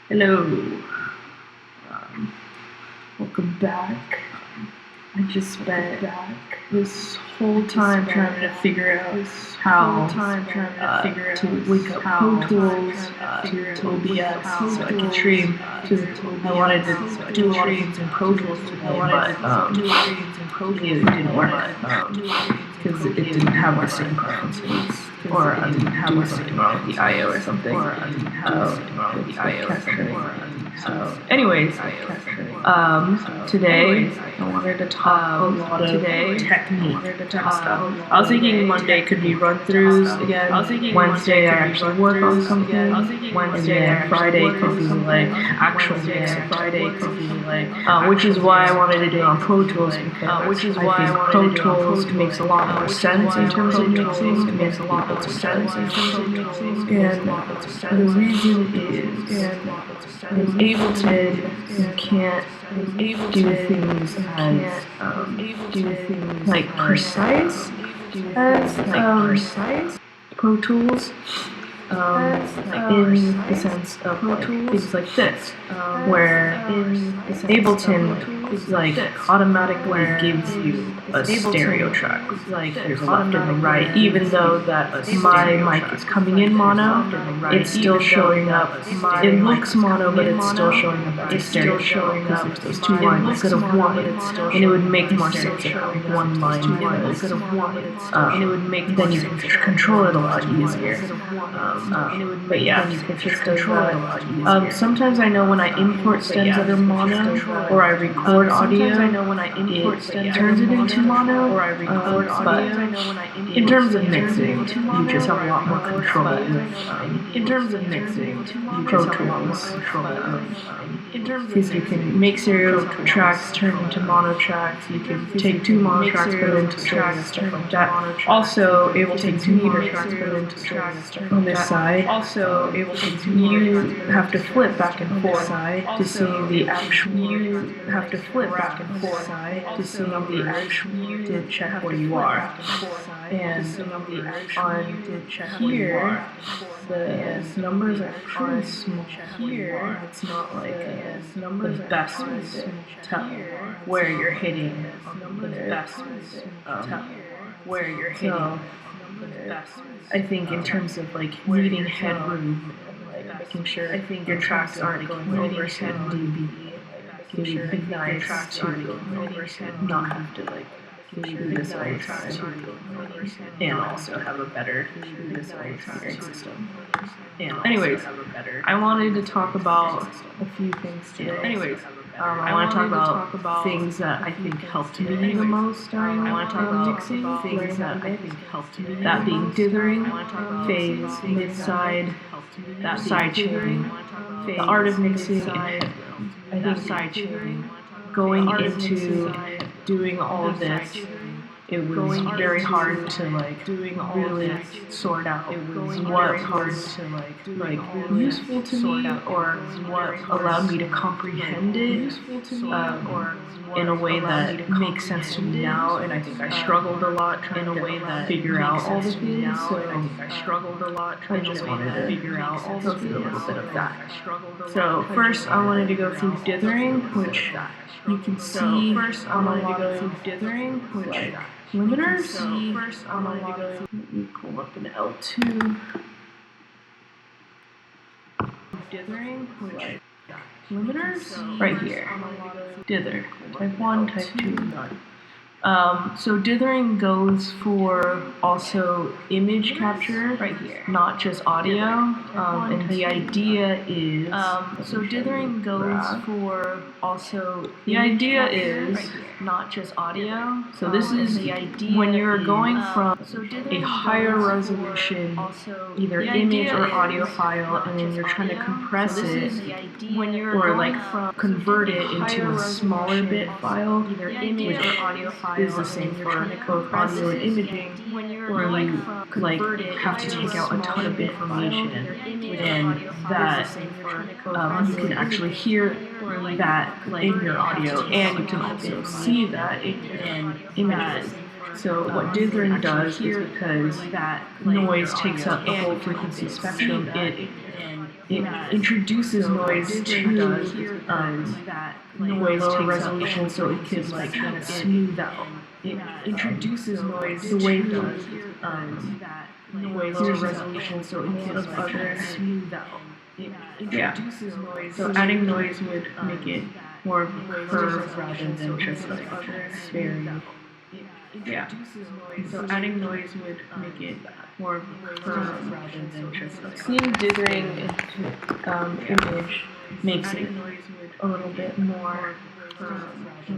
Hello. Welcome back. I just spent this whole time trying to figure out how to link up Pro Tools to OBS so I could stream. I wanted to do a lot of things in Pro Tools today, but it didn't work because it didn't have the same preferences, or I didn't have something wrong with the I/O or something, or I didn't have something wrong with the I/O or something. So, anyways, today I wanted to talk a lot of technique stuff. I was thinking Monday could be run-throughs again. Wednesday I actually work on something. Wednesday and Friday could be like actual mixing. Friday could be like, which is why I wanted to do it on Pro Tools, because I think Pro Tools makes a lot more sense in terms of mixing. It makes a lot more sense in terms of mixing. And the reason is, in Ableton, you can't do things as like precise as Pro Tools, in the sense of things like this, where Ableton like automatically gives you a stereo track. Like there's a left and a right, even though that my mic is coming in mono, it's still showing up. It looks mono, but it's still showing up as stereo, because there's those two lines instead of one, and it would make more sense if having one line instead of one. Then you can control it a lot easier. But yeah, you can just control it a lot easier. Sometimes I know when I import stems that are mono, or I record audio, it turns it into mono, or I record audio. But in terms of mixing, you just have a lot more control with, in terms of mixing, Pro Tools, because you can make stereo tracks turn into mono tracks, you can take two mono tracks, put it into stereo, stuff like that. Also, Ableton two meter tracks, put it into stereo, stuff on this side. Also, you have to flip back and forth to see the actual. You have to flip back and forth to see the actual. To check where you are. And on here, the numbers are pretty small. Here, it's not like the best way to tell where you're hitting. The best way to tell where you're hitting. I think in terms of like needing headroom, like making sure your tracks aren't going over 10 dB, it would be nice to not have to like do this all the time, and also have a better hearing system. Anyways, I wanted to talk about a few things today. I want to talk about things that I think helped me the most during mixing. Things that I think helped me. That being dithering, phase, mid-side, that side chaining, the art of mixing, I think side chaining. Going into doing all of this, it was very hard to like really sort out what was like useful to me, or what allowed me to comprehend it in a way that makes sense to me now. And I think I struggled a lot trying to figure out all the things. So I just wanted to go through a little bit of that. So first, I wanted to go through dithering, which you can see on a lot of limiters. Let me pull up an L2. Dithering, which limiters right here. Dither, type 1, type 2, none. So dithering goes for also image capture, right here, not just audio. And the idea is, so dithering goes for also, the idea is not just audio. So this is the idea when you're going from a higher resolution, either image or audio file, and then you're trying to compress it, or like convert it into a smaller bit file, either image or audio file. Is the same for both audio and imaging, where you like have to take out a ton of information, and that you can actually hear that in your audio, and you can also see that in images. So what dithering does is because that noise takes up the whole frequency spectrum, it introduces noise to that lower resolution, so it can like kind of smooth out. It introduces noise the way that lower resolution, so it can like smooth out. It introduces noise. So adding noise would make it more curved rather than just like very. Yeah. So adding noise would make it more curved rather than just like. Seeing dithering image makes it a little bit more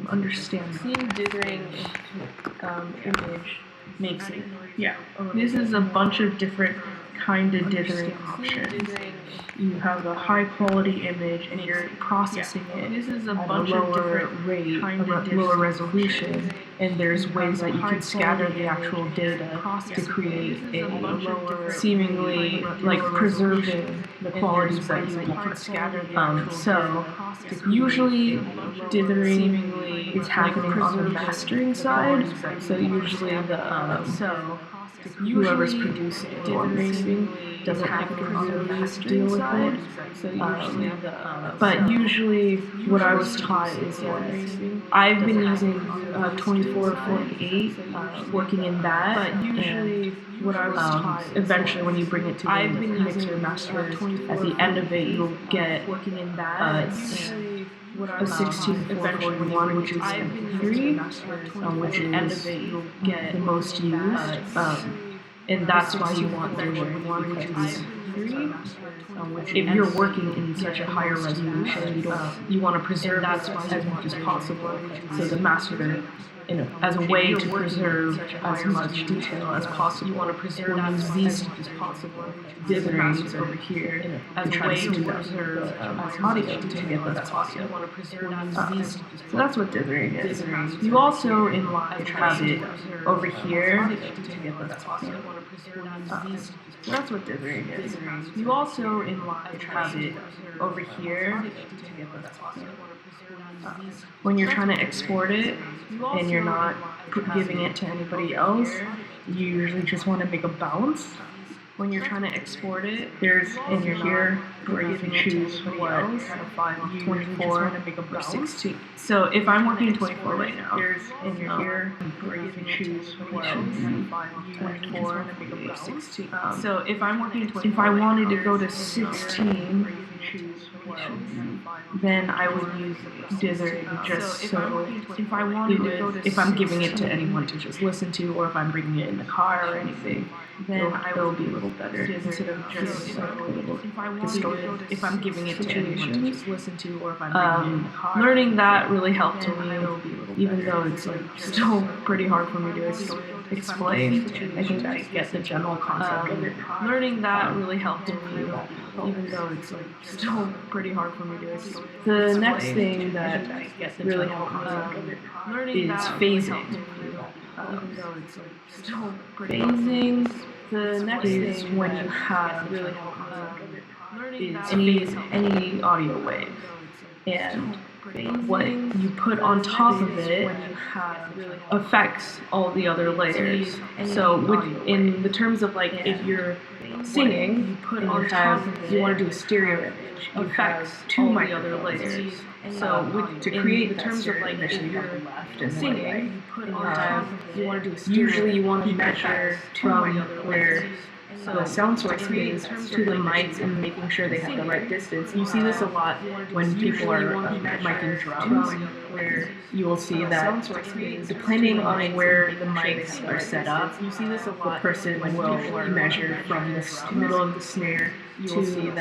understandable. Seeing dithering image makes it, yeah. This is a bunch of different kind of dithering options. You have a high quality image and you're processing it. This is a bunch of different rate, lower resolution, and there's ways that you can scatter the actual data to create a seemingly like preserving the qualities that you can scatter the actual so usually dithering is happening on the mastering side. So usually the whoever's producing it or mixing doesn't have to really deal with it. So usually but usually what I was taught is I've been using 2448, working in that. But usually what I was taught eventually when you bring it to the mixer master, at the end of it you'll get working in that. A 16441, which is MP3, which is you'll get the most used, and that's why you want the because if you're working in such a higher resolution, you want to preserve that as much as possible. So the master, as a way to preserve as much detail as possible, you want to preserve these ditherings over here as a way to preserve audio to get those possible. So that's what dithering is. You also in live have it over here. So that's what dithering is. You also in live have it over here. When you're trying to export it and you're not giving it to anybody else, you usually just want to make a bounce. When you're trying to export it, there's in here where you can choose what kind of file, 24 or 16. So if I'm working 24 right now, there's in here where you can choose what kind of file, 24 or 16. So if I'm working 24, if I wanted to go to 16, then I would use dithering just so if I wanted to go to if I'm giving it to anyone to just listen to, or if I'm bringing it in the car or anything, then it'll be a little better instead of just like a little distorted. If I'm giving it to anyone to just listen to, or if I'm bringing it in the car. Learning that really helped me, even though it's like still pretty hard for me to explain. I think I get the general concept of it. Learning that really helped me, even though it's like still pretty hard for me to explain. The next thing that really helped me is phasing. Even though it's like still pretty phasing. The next thing when you have really helped me is any audio wave, and what you put on top of it affects all the other layers. So in the terms of like if you're singing, you put on top of it, you want to do a stereo image, affects two mic other layers. So to create the terms of like if you're left and singing, you put on top of it, you want to do a stereo. Usually you want to measure from where the sound source is to the mics and making sure they have the right distance. You see this a lot when people are micing drums, where you will see that depending on where the mics are set up, you see this a lot. The person will measure from the middle of the snare to the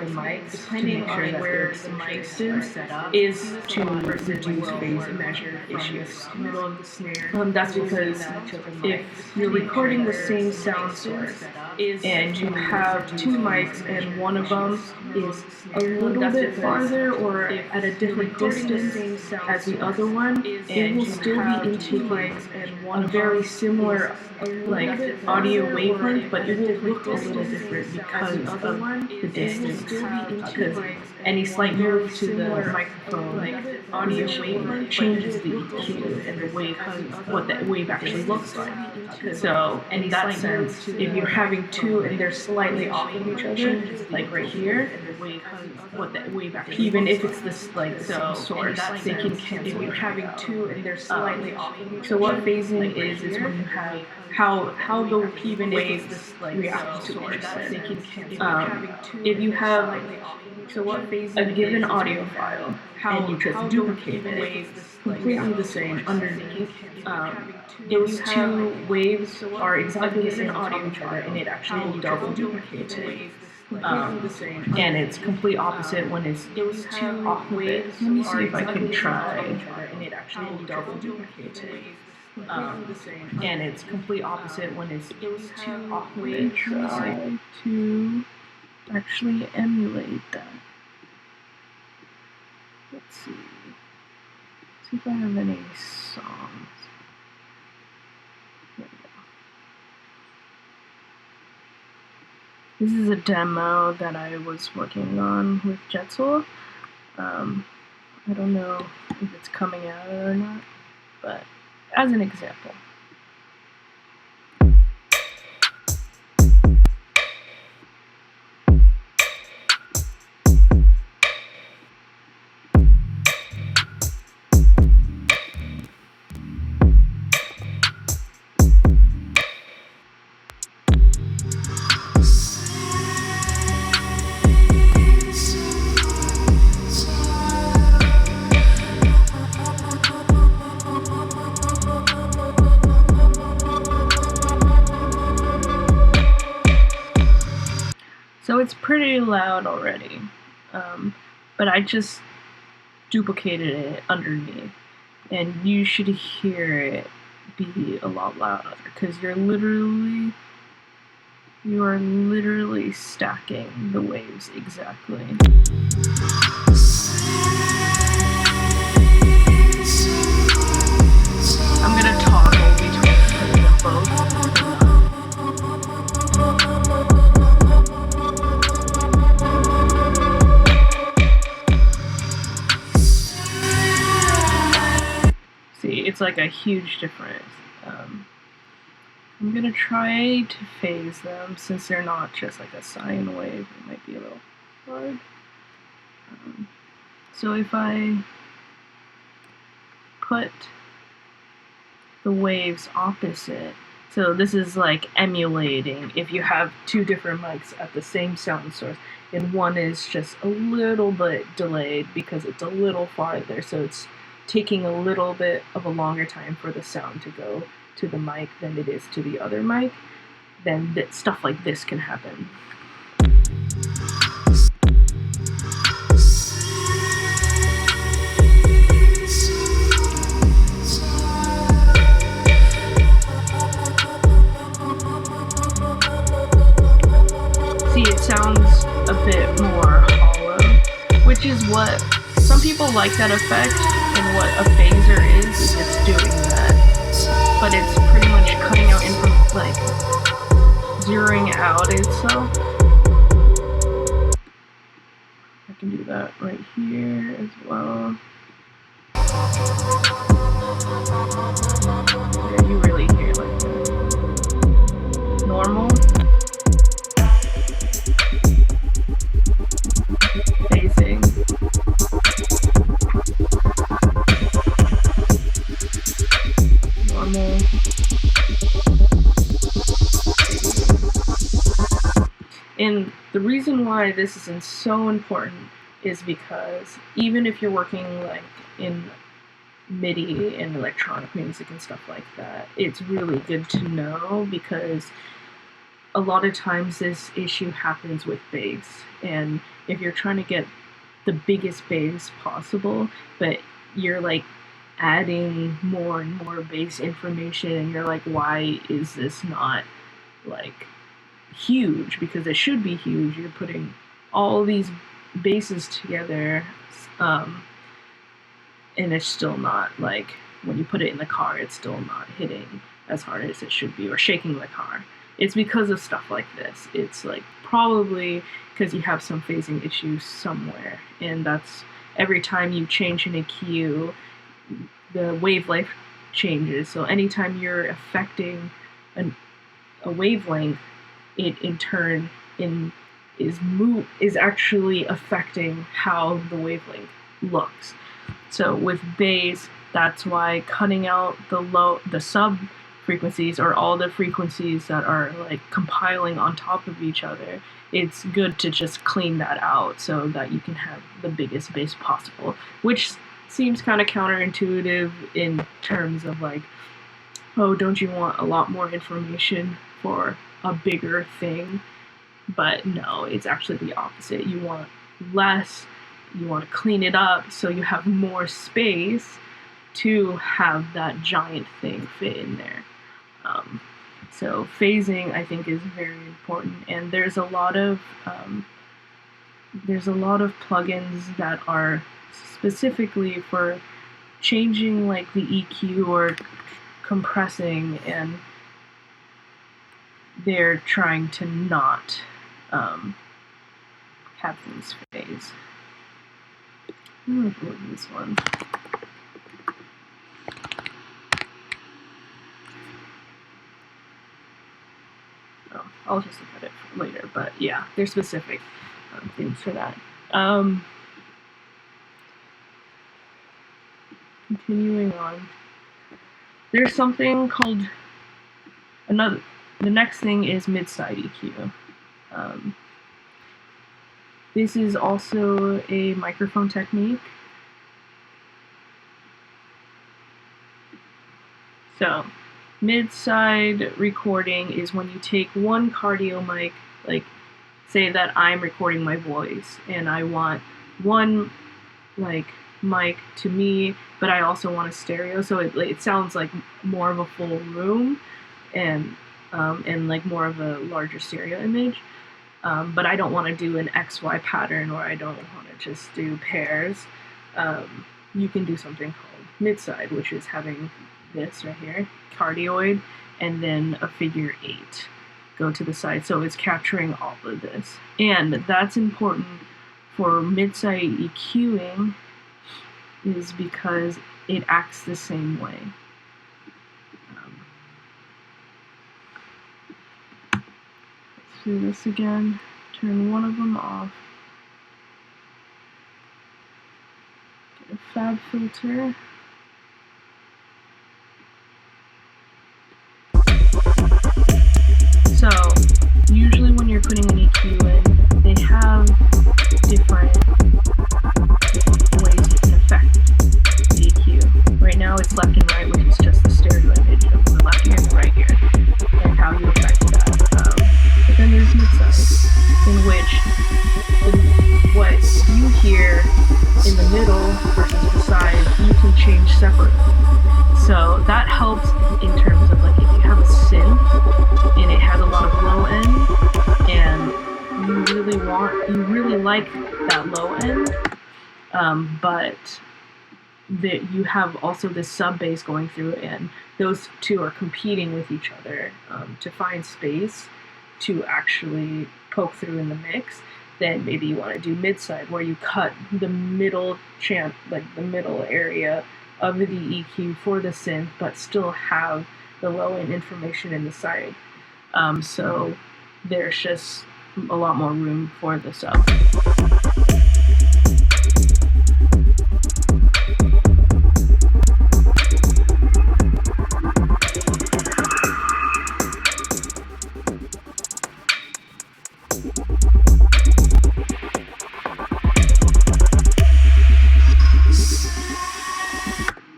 mics, depending on where the mics are set up, is to reduce phase measure issues. Middle of the snare. That's because if you're recording the same sound source and you have two mics and one of them is a little bit farther or at a different distance as the other one, it will still be intaking a very similar like audio wavelength, but it will look a little different because of the distance. Because any slight move to the microphone, audio wave changes the EQ and the wave, what that wave actually looks like. So in that sense, if you're having two and they're slightly off of each other, like right here, what that wave actually, even if it's this like the same source, they can cancel. If you're having two and they're slightly off of each other. So what phasing is when you have how the even waves react to each other. If you have a given audio file and you just duplicate it, completely the same underneath. Those two waves are exactly the same on top of each other, and it actually will double duplicate it. And it's complete opposite when it's off of it. Let me see if I can try. And it actually will double duplicate it. And it's complete opposite when it's off of it. Try to actually emulate that. Let's see. See if I have any songs. There we go. This is a demo that I was working on with Jetzel. I don't know if it's coming out or not, but as an example. So it's pretty loud already, but I just duplicated it underneath, and you should hear it be a lot louder because you are literally stacking the waves exactly. I'm gonna toggle between them both. It's like a huge difference. I'm gonna try to phase them since they're not just like a sine wave. It might be a little hard. So if I put the waves opposite, so this is like emulating if you have two different mics at the same sound source, and one is just a little bit delayed because it's a little farther, so it's taking a little bit of a longer time for the sound to go to the mic than it is to the other mic, then stuff like this can happen. See, it sounds a bit more hollow, which is what some people like that effect. And what a phaser is it's doing that. But it's pretty much cutting out like zeroing out itself. I can do that right here as well. Yeah, you really hear like that. Normal. Phasing. And the reason why this isn't so important is because even if you're working like in MIDI and electronic music and stuff like that, it's really good to know because a lot of times this issue happens with bass. And if you're trying to get the biggest bass possible, but you're like adding more and more bass information and you're like, why is this not like huge? Because it should be huge. You're putting all these basses together, and it's still not like when you put it in the car, it's still not hitting as hard as it should be or shaking the car. it's because of stuff like this. It's like probably because you have some phasing issues somewhere, and that's every time you change an EQ, the wavelength changes. So anytime you're affecting a wavelength, it in turn is actually affecting how the wavelength looks. So with bass, that's why cutting out the sub frequencies or all the frequencies that are like compiling on top of each other, it's good to just clean that out so that you can have the biggest bass possible, which seems kind of counterintuitive in terms of like, oh, don't you want a lot more information for a bigger thing? But no, it's actually the opposite. You want less, you want to clean it up so you have more space to have that giant thing fit in there. So phasing, I think, is very important, and there's a lot of plugins that are specifically for changing like the EQ or compressing, and they're trying to not have things phase. I'm gonna go with this one. Oh, I'll just look at it later, but yeah, they're specific things for that. Continuing on, there's something called the next thing is mid-side EQ. This is also a microphone technique. So, mid-side recording is when you take one cardio mic, like say that I'm recording my voice and I want one like mic to me, but I also want a stereo, so it sounds like more of a full room and like more of a larger stereo image. But I don't want to do an XY pattern, or I don't want to just do pairs. You can do something called mid-side, which is having this right here, cardioid, and then a figure 8 go to the side. So it's capturing all of this. And that's important for mid-side EQing is because it acts the same way. Let's do this again. Turn one of them off. Get a fab filter. So, usually when you're putting an EQ in, they have different ways you can affect the EQ. Right now it's left and right, which is just the stereo image of the left ear and the right ear, and how you affect that. But then there's mid-side, in which what you hear in the middle versus the side, you can change separately. So that helps in terms of like if you have a synth and it has a lot of low end and you really like that low end, but that you have also this sub bass going through, and those two are competing with each other to find space to actually poke through in the mix. Then maybe you want to do mid-side, where you cut the middle like the middle area of the EQ for the synth, but still have the low-end information in the side. So there's just a lot more room for the sub.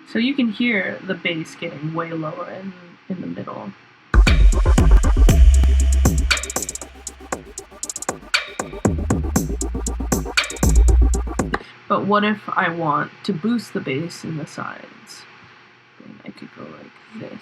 So you can hear the bass getting way lower in the middle. But what if I want to boost the bass in the sides? Then I could go like this.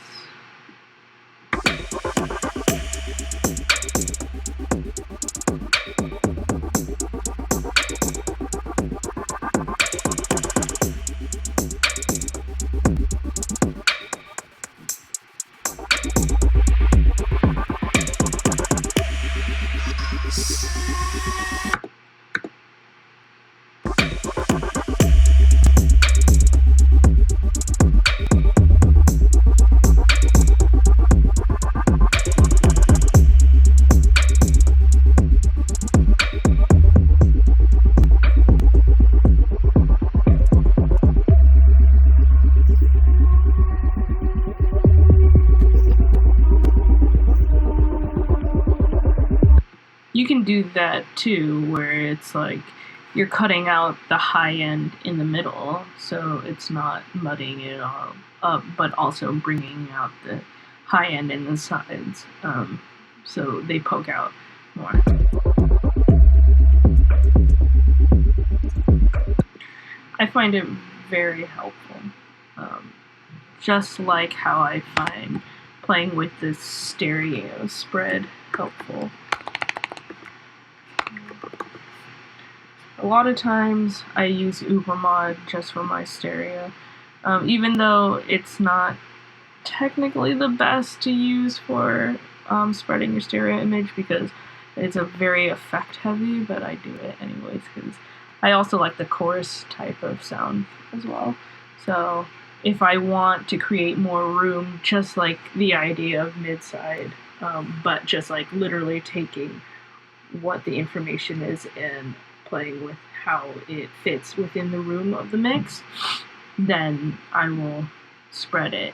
you can do that too, where it's like you're cutting out the high end in the middle, so it's not muddying it all up, but also bringing out the high end in the sides, so they poke out more. I find it very helpful, just like how I find playing with this stereo spread helpful. A lot of times I use Ubermod just for my stereo, even though it's not technically the best to use for spreading your stereo image because it's a very effect heavy, but I do it anyways because I also like the chorus type of sound as well. So if I want to create more room, just like the idea of mid-side, but just like literally taking what the information is and playing with how it fits within the room of the mix, then I will spread it.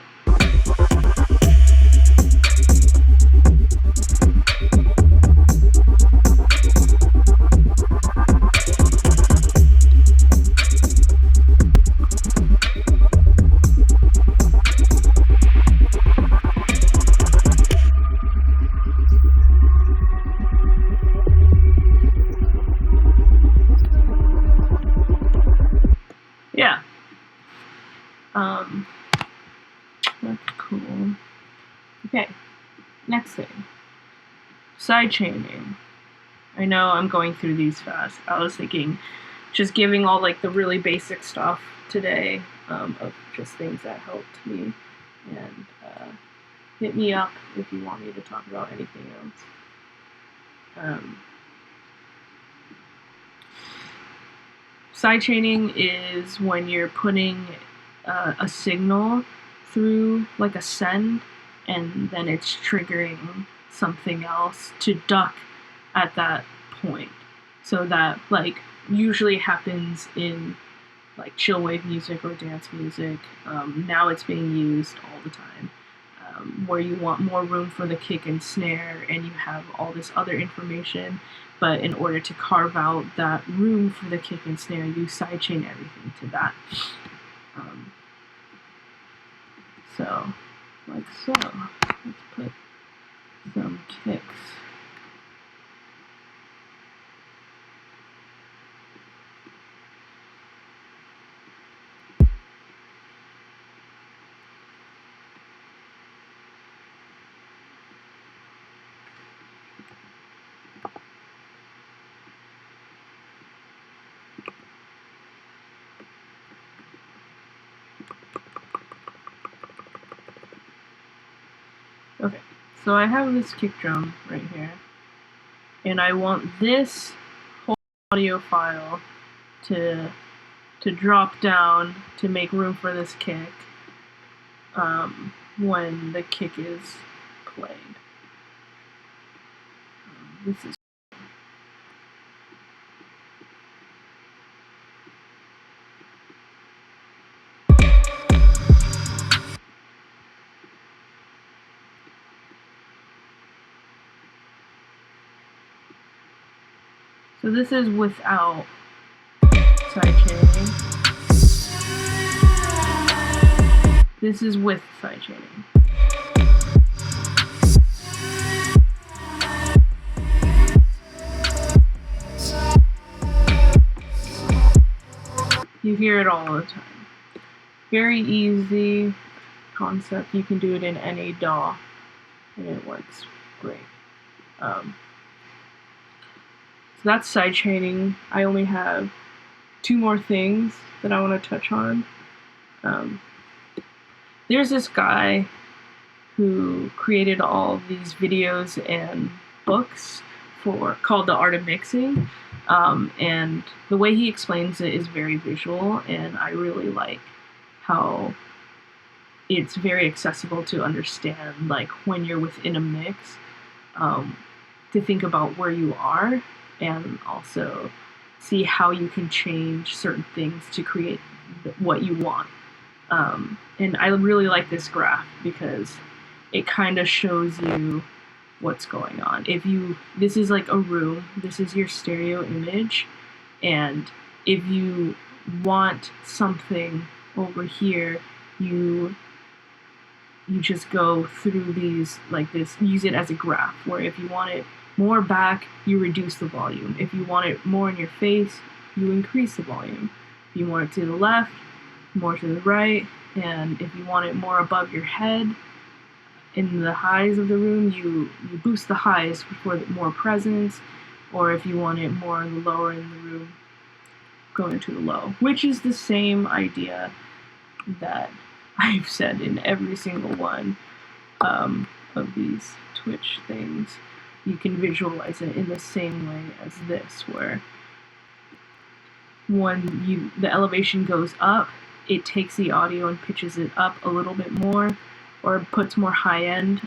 Yeah. That's cool. Okay, next thing. Sidechaining. I know I'm going through these fast. I was thinking just giving all like the really basic stuff today, of just things that helped me, and hit me up if you want me to talk about anything else. Sidechaining is when you're putting a signal through like a send, and then it's triggering something else to duck at that point. So that like usually happens in like chill wave music or dance music. Now it's being used all the time, where you want more room for the kick and snare, and you have all this other information. But in order to carve out that room for the kick and snare, you sidechain everything to that. So, like so. Let's put some kicks. Okay, so I have this kick drum right here, and I want this whole audio file to drop down to make room for this kick when the kick is played. This is so this is without sidechaining. This is with sidechaining. You hear it all the time. Very easy concept. You can do it in any DAW, and it works great. So that's sidechaining. I only have two more things that I want to touch on. There's this guy who created all these videos and books called The Art of Mixing, and the way he explains it is very visual, and I really like how it's very accessible to understand, like when you're within a mix, to think about where you are and also see how you can change certain things to create what you want. And I really like this graph because it kind of shows you what's going on. This is like a room, this is your stereo image, and if you want something over here, you just go through these like this, use it as a graph, where if you want it more back, you reduce the volume. If you want it more in your face, you increase the volume. If you want it to the left, more to the right, and if you want it more above your head, in the highs of the room, you boost the highs for more presence, or if you want it more lower in the room, go into the low, which is the same idea that I've said in every single one of these Twitch things. You can visualize it in the same way as this, where when the elevation goes up, it takes the audio and pitches it up a little bit more, or puts more high end.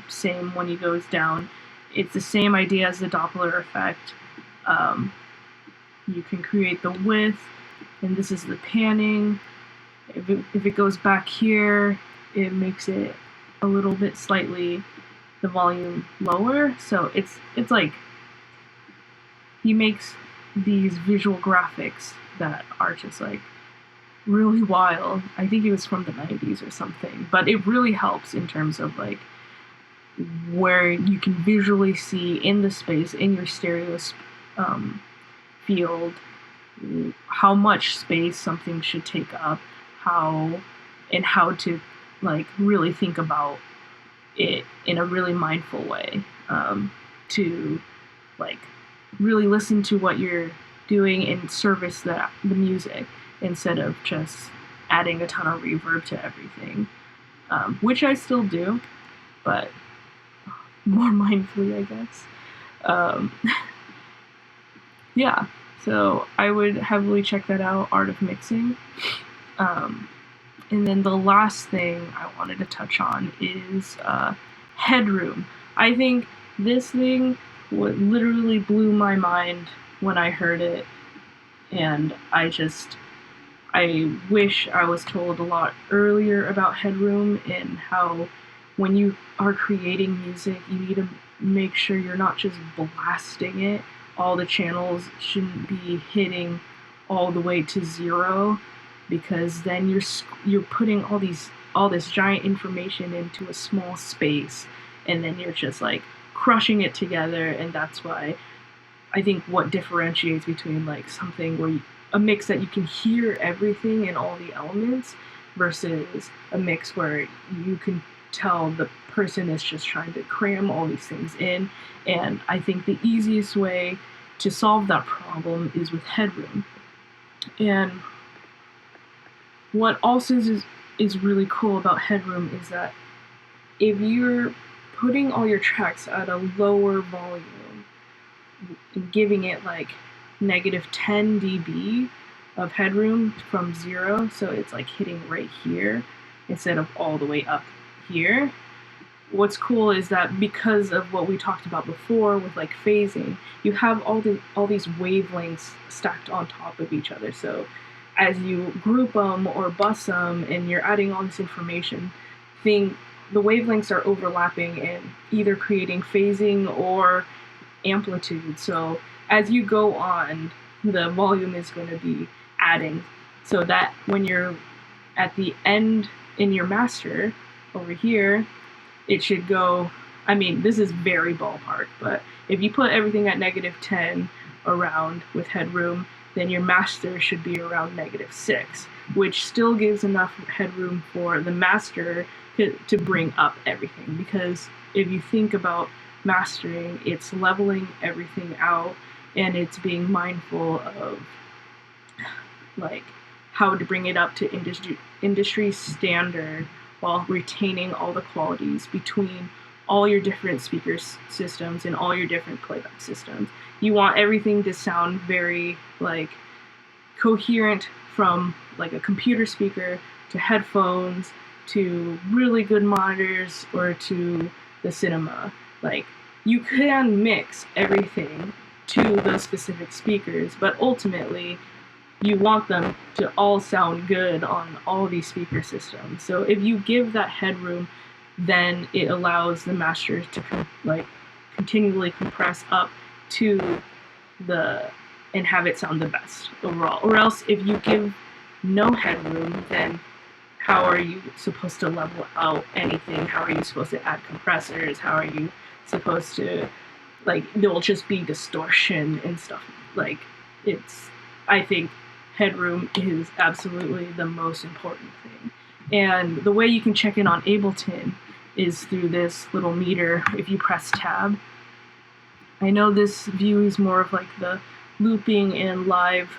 Same when it goes down. It's the same idea as the Doppler effect. You can create the width, and this is the panning. If it goes back here, it makes it a little bit slightly the volume lower. So it's like he makes these visual graphics that are just like really wild. I think it was from the 90s or something, but it really helps in terms of like where you can visually see in the space, in your stereo field, how much space something should take up, how to like really think about it in a really mindful way, to like really listen to what you're doing and service the music, instead of just adding a ton of reverb to everything, which I still do, but more mindfully, I guess. Yeah, so I would heavily check that out, Art of Mixing. And then the last thing I wanted to touch on is Headroom. I think this thing literally blew my mind when I heard it, and I wish I was told a lot earlier about Headroom, and how when you are creating music, you need to make sure you're not just blasting it. All the channels shouldn't be hitting all the way to 0, because then you're putting all this giant information into a small space, and then you're just like crushing it together. And that's why I think what differentiates between like something where a mix that you can hear everything and all the elements, versus a mix where you can tell the person is just trying to cram all these things in. And I think the easiest way to solve that problem is with Headroom. And what also is really cool about Headroom is that if you're putting all your tracks at a lower volume and giving it like -10 dB of headroom from 0, so it's like hitting right here instead of all the way up here. What's cool is that because of what we talked about before with like phasing, you have all these wavelengths stacked on top of each other. So as you group them or bus them and you're adding all this information, the wavelengths are overlapping and either creating phasing or amplitude. So as you go on, the volume is going to be adding, so that when you're at the end in your master over here, it should go, I mean, this is very ballpark, but if you put everything at -10 around with headroom, then your master should be around -6, which still gives enough headroom for the master to bring up everything. Because if you think about mastering, it's leveling everything out, and it's being mindful of like how to bring it up to industry standard while retaining all the qualities between all your different speaker systems and all your different playback systems. You want everything to sound very like coherent, from like a computer speaker to headphones to really good monitors or to the cinema. Like, you can mix everything to those specific speakers, but ultimately you want them to all sound good on all these speaker systems. So if you give that headroom, then it allows the master to like continually compress up to and have it sound the best overall. Or else if you give no headroom, then how are you supposed to level out anything? How are you supposed to add compressors? How are you supposed to, there'll just be distortion and stuff. I think headroom is absolutely the most important thing. And the way you can check in on Ableton is through this little meter if you press tab. I know this view is more of like the looping and live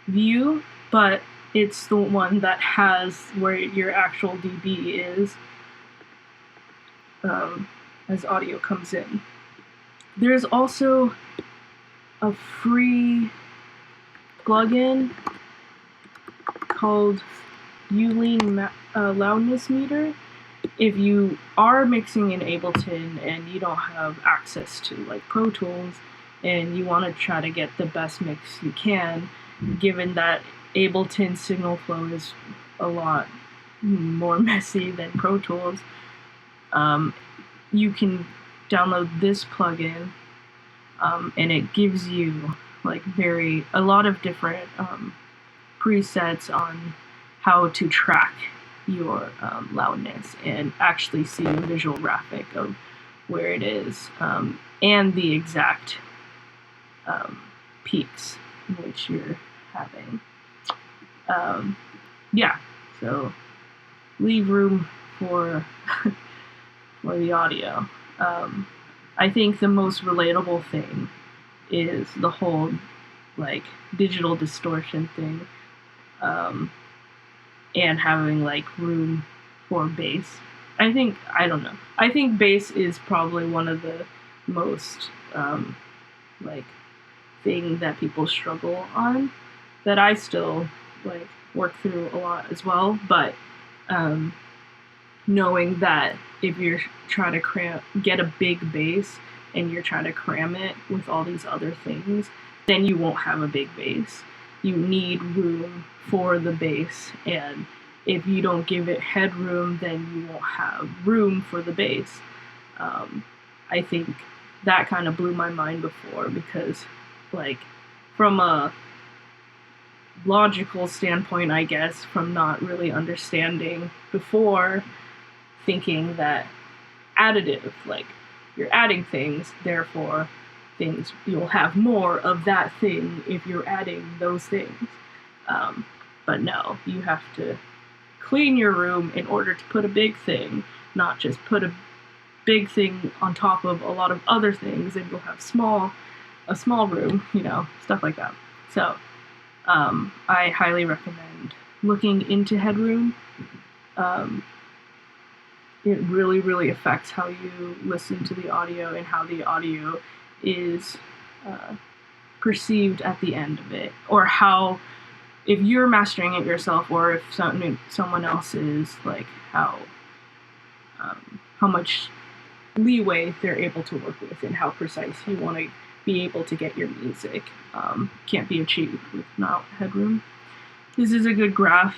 view, but it's the one that has where your actual dB is as audio comes in. There's also a free plugin called Yulin Loudness Meter. If you are mixing in Ableton and you don't have access to like Pro Tools and you want to try to get the best mix you can, given that Ableton signal flow is a lot more messy than Pro Tools, you can download this plugin, and it gives you a lot of different presets on how to track your loudness and actually see a visual graphic of where it is and the exact peaks which you're having. So leave room for the audio. I think the most relatable thing is the whole digital distortion thing, and having room for bass. I think bass is probably one of the most thing that people struggle on, that I still work through a lot as well. But knowing that if you're trying to get a big bass and you're trying to cram it with all these other things, then you won't have a big bass. You need room for the bass, and if you don't give it headroom, then you won't have room for the bass. I think that kind of blew my mind before, because from a logical standpoint, I guess, from not really understanding before, thinking that additive, you're adding things, therefore you'll have more of that thing if you're adding those things. But no, you have to clean your room in order to put a big thing, not just put a big thing on top of a lot of other things, and you'll have a small room, stuff like that. So I highly recommend looking into headroom. It really, really affects how you listen to the audio and how the audio is perceived at the end of it, or how, if you're mastering it yourself, or if someone else is, how much leeway they're able to work with and how precise you want to be able to get your music. Can't be achieved without headroom. This is a good graph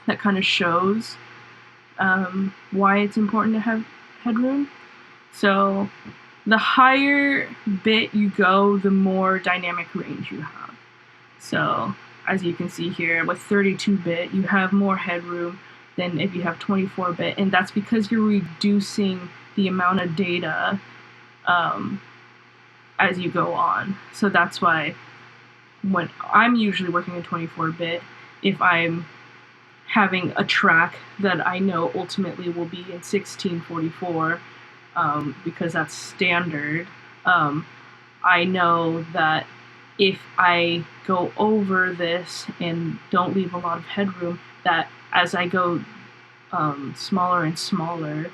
that kind of shows why it's important to have headroom. So the higher bit you go, the more dynamic range you have. So as you can see here, with 32-bit, you have more headroom than if you have 24-bit, and that's because you're reducing the amount of data as you go on. So that's why when I'm usually working in 24-bit, if I'm having a track that I know ultimately will be in 1644, because that's standard, I know that if I go over this and don't leave a lot of headroom, that as I go smaller and smaller,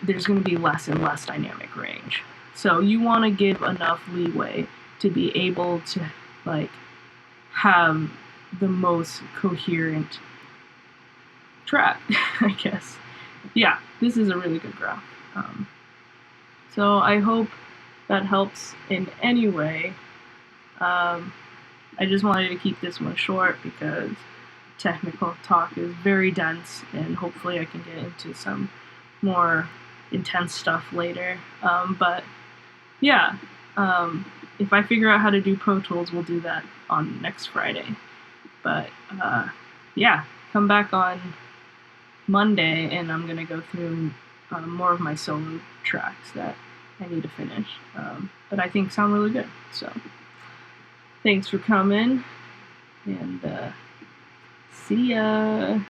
there's going to be less and less dynamic range. So you want to give enough leeway to be able to have the most coherent track, I guess. Yeah, this is a really good graph. So I hope that helps in any way. I just wanted to keep this one short because technical talk is very dense, and hopefully I can get into some more intense stuff later. But yeah, if I figure out how to do Pro Tools, we'll do that on next Friday. But yeah, come back on Monday and I'm gonna go through more of my solo tracks that I need to finish, but I think sound really good. So thanks for coming, and see ya.